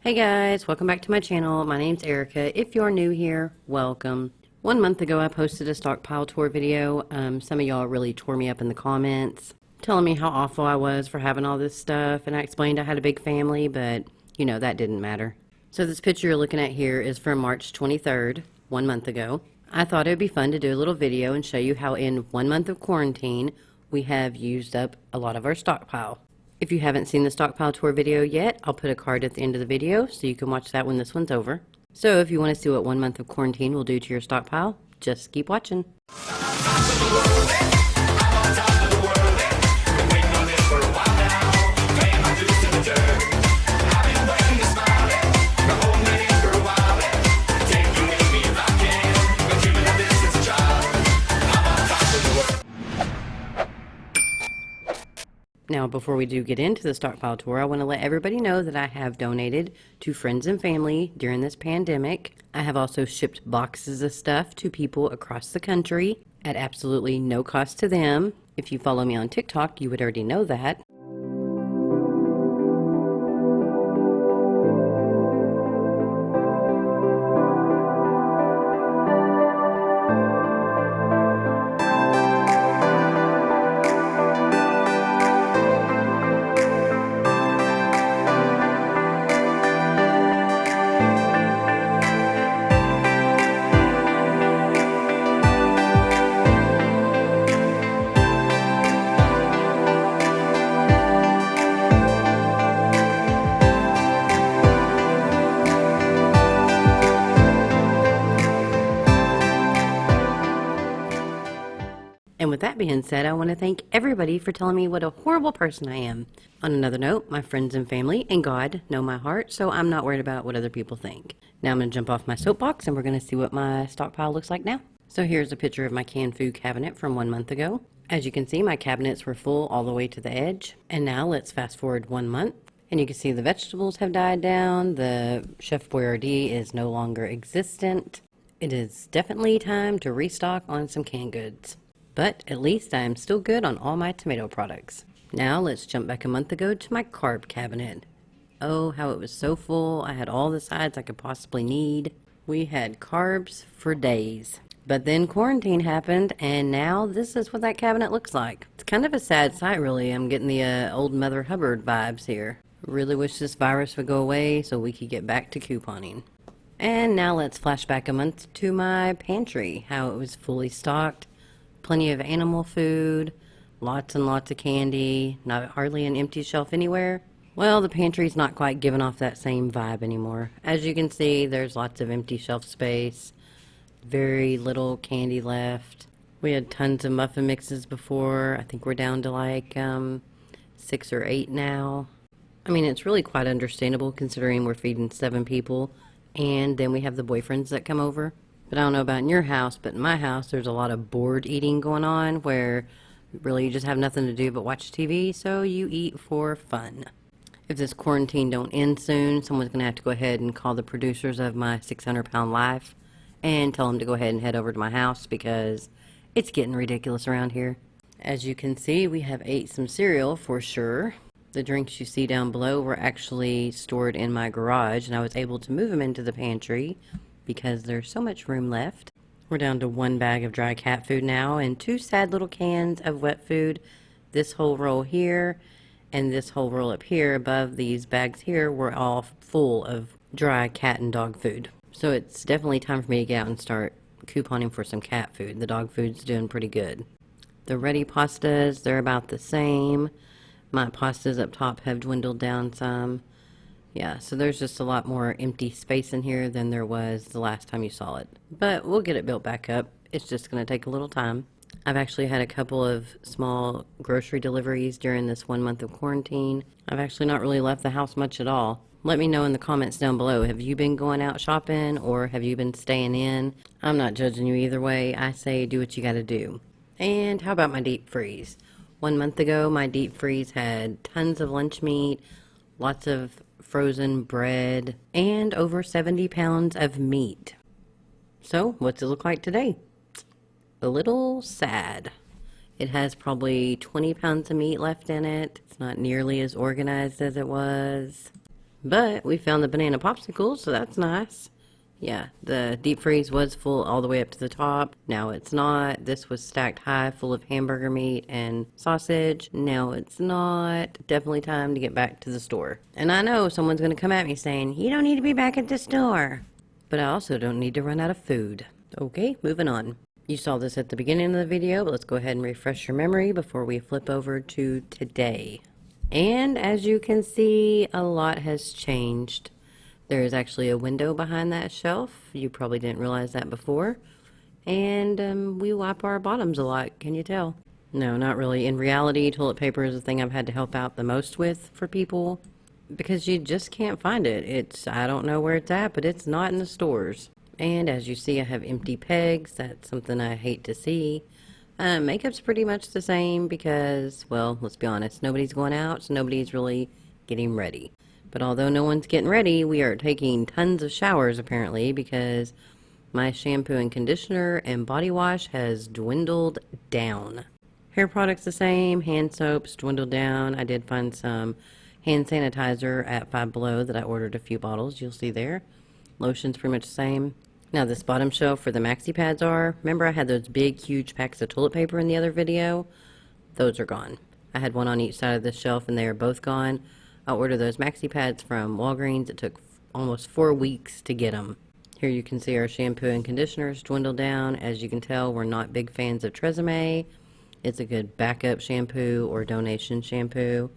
Hey guys, welcome back to my channel. My name's Erica. If you're new here, welcome. 1 month ago I posted a Stockpile Tour video. Some of y'all really tore me up in the comments, telling me how awful I was for having all this stuff, and I explained I had a big family, but you know, that didn't matter. So this picture you're looking at here is from March 23rd, 1 month ago. I thought it would be fun to do a little video and show you how in 1 month of quarantine, we have used up a lot of our stockpile. If you haven't seen the Stockpile Tour video yet, I'll put a card at the end of the video so you can watch that when this one's over. So if you want to see what 1 month of quarantine will do to your stockpile, just keep watching. Now, before we do get into the Stockpile Tour, I want to let everybody know that I have donated to friends and family during this pandemic. I have also shipped boxes of stuff to people across the country at absolutely no cost to them. If you follow me on TikTok, you would already know that. And with that being said, I want to thank everybody for telling me what a horrible person I am. On another note, my friends and family and God know my heart, so I'm not worried about what other people think. Now I'm going to jump off my soapbox and we're going to see what my stockpile looks like now. So here's a picture of my canned food cabinet from 1 month ago. As you can see, my cabinets were full all the way to the edge. And now let's fast forward 1 month. And you can see the vegetables have died down. The Chef Boyardee is no longer existent. It is definitely time to restock on some canned goods. But at least I am still good on all my tomato products. Now let's jump back a month ago to my carb cabinet. Oh, how it was so full. I had all the sides I could possibly need. We had carbs for days. But then quarantine happened, and now this is what that cabinet looks like. It's kind of a sad sight, really. I'm getting the old Mother Hubbard vibes here. Really wish this virus would go away so we could get back to couponing. And now let's flash back a month to my pantry, how it was fully stocked. Plenty of animal food, lots and lots of candy, not hardly an empty shelf anywhere. Well, the pantry's not quite giving off that same vibe anymore. As you can see, there's lots of empty shelf space, very little candy left. We had tons of muffin mixes before. I think we're down to like 6 or 8 now. I mean, it's really quite understandable considering we're feeding 7 people, and then we have the boyfriends that come over. But I don't know about in your house, but in my house, there's a lot of bored eating going on where really you just have nothing to do but watch TV, so you eat for fun. If this quarantine don't end soon, someone's going to have to go ahead and call the producers of my 600-pound life and tell them to go ahead and head over to my house because it's getting ridiculous around here. As you can see, we have ate some cereal for sure. The drinks you see down below were actually stored in my garage, and I was able to move them into the pantry because there's so much room left. We're down to 1 bag of dry cat food now and 2 sad little cans of wet food. This whole roll here and this whole roll up here above these bags here were all full of dry cat and dog food. So it's definitely time for me to get out and start couponing for some cat food. The dog food's doing pretty good. The ready pastas, they're about the same. My pastas up top have dwindled down some. Yeah, so there's just a lot more empty space in here than there was the last time you saw it. But we'll get it built back up. It's just going to take a little time. I've actually had a couple of small grocery deliveries during this 1 month of quarantine. I've actually not really left the house much at all. Let me know in the comments down below. Have you been going out shopping or have you been staying in? I'm not judging you either way. I say do what you got to do. And how about my deep freeze? 1 month ago, my deep freeze had tons of lunch meat, lots of frozen bread, and over 70 pounds of meat. So, what's it look like today? A little sad. It has probably 20 pounds of meat left in it. It's not nearly as organized as it was. But we found the banana popsicle, so that's nice. Yeah, the deep freeze was full all the way up to the top. Now it's not. This was stacked high full of hamburger meat and sausage. Now it's not. Definitely time to get back to the store. And I know someone's going to come at me saying, you don't need to be back at the store. But I also don't need to run out of food. Okay, moving on. You saw this at the beginning of the video, but let's go ahead and refresh your memory before we flip over to today. And as you can see, a lot has changed. There is actually a window behind that shelf. You probably didn't realize that before. And we wipe our bottoms a lot, can you tell? No, not really. In reality, toilet paper is the thing I've had to help out the most with for people, because you just can't find it. I don't know where it's at, but it's not in the stores. And as you see, I have empty pegs. That's something I hate to see. Makeup's pretty much the same because, well, let's be honest, nobody's going out, so nobody's really getting ready. But although no one's getting ready, we are taking tons of showers apparently, because my shampoo and conditioner and body wash has dwindled down. Hair products the same, hand soaps dwindled down. I did find some hand sanitizer at Five Below that I ordered a few bottles, you'll see there. Lotion's pretty much the same. Now this bottom shelf where the maxi pads are, remember I had those big huge packs of toilet paper in the other video? Those are gone. I had one on each side of the shelf and they are both gone. I ordered those maxi pads from Walgreens. It took almost 4 weeks to get them. Here you can see our shampoo and conditioners dwindle down. As you can tell, we're not big fans of Tresemme. It's a good backup shampoo or donation shampoo.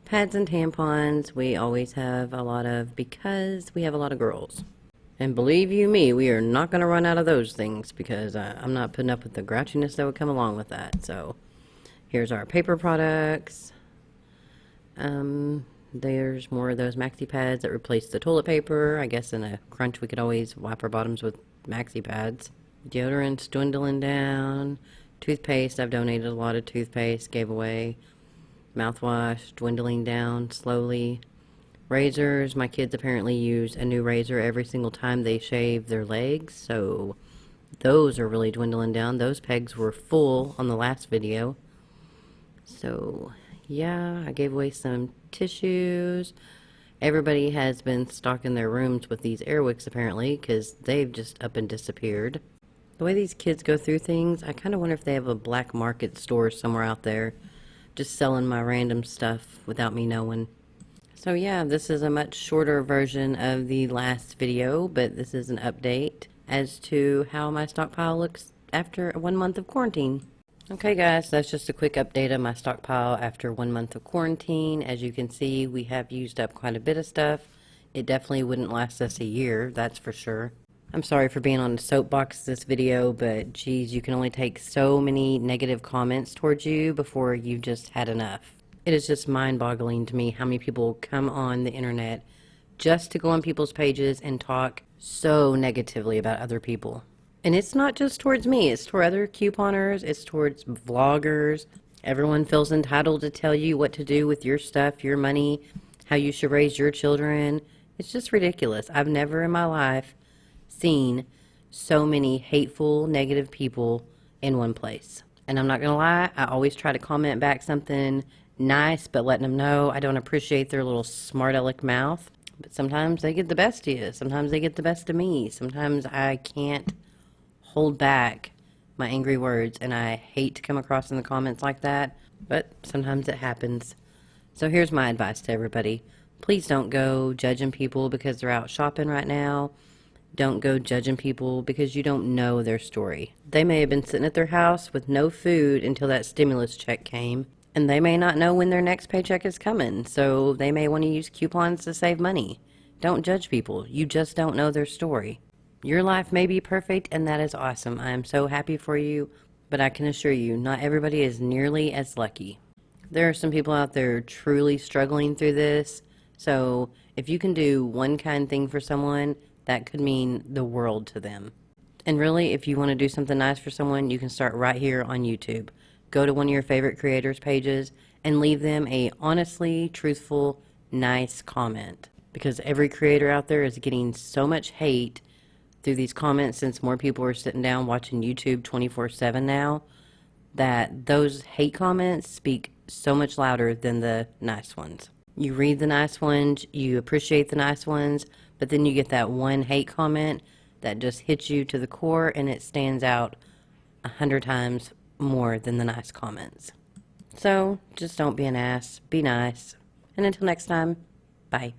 Pads and tampons we always have a lot of because we have a lot of girls. And believe you me, we are not going to run out of those things because I'm not putting up with the grouchiness that would come along with that. So here's our paper products. There's more of those maxi pads that replace the toilet paper. I guess in a crunch we could always wipe our bottoms with maxi pads. Deodorant's dwindling down. Toothpaste, I've donated a lot of toothpaste, gave away. Mouthwash dwindling down slowly. Razors, my kids apparently use a new razor every single time they shave their legs, so those are really dwindling down. Those pegs were full on the last video. So yeah, I gave away some tissues. Everybody has been stocking their rooms with these Airwicks apparently, because they've just up and disappeared. The way these kids go through things, I kind of wonder if they have a black market store somewhere out there just selling my random stuff without me knowing. So yeah, this is a much shorter version of the last video, but this is an update as to how my stockpile looks after 1 month of quarantine. Okay guys, that's just a quick update of my stockpile after 1 month of quarantine. As you can see, we have used up quite a bit of stuff. It definitely wouldn't last us a year, that's for sure. I'm sorry for being on the soapbox this video, but geez, you can only take so many negative comments towards you before you've just had enough. It is just mind-boggling to me how many people come on the internet just to go on people's pages and talk so negatively about other people. And it's not just towards me, it's toward other couponers, it's towards vloggers. Everyone feels entitled to tell you what to do with your stuff, your money, how you should raise your children. It's just ridiculous. I've never in my life seen so many hateful, negative people in one place. And I'm not gonna lie, I always try to comment back something nice, but letting them know I don't appreciate their little smart aleck mouth. But sometimes they get the best of you. Sometimes they get the best of me. Sometimes I can't hold back my angry words, and I hate to come across in the comments like that, but sometimes it happens. So here's my advice to everybody. Please don't go judging people because they're out shopping right now. Don't go judging people because you don't know their story. They may have been sitting at their house with no food until that stimulus check came, and they may not know when their next paycheck is coming, so they may want to use coupons to save money. Don't judge people. You just don't know their story. Your life may be perfect, and that is awesome. I am so happy for you, but I can assure you, not everybody is nearly as lucky. There are some people out there truly struggling through this, so if you can do one kind thing for someone, that could mean the world to them. And really, if you want to do something nice for someone, you can start right here on YouTube. Go to one of your favorite creators' pages and leave them a honestly, truthful, nice comment. Because every creator out there is getting so much hate through these comments since more people are sitting down watching YouTube 24/7 now, that those hate comments speak so much louder than the nice ones. You read the nice ones, you appreciate the nice ones, but then you get that one hate comment that just hits you to the core, and it stands out 100 times more than the nice comments. So just don't be an ass, be nice. And until next time, bye.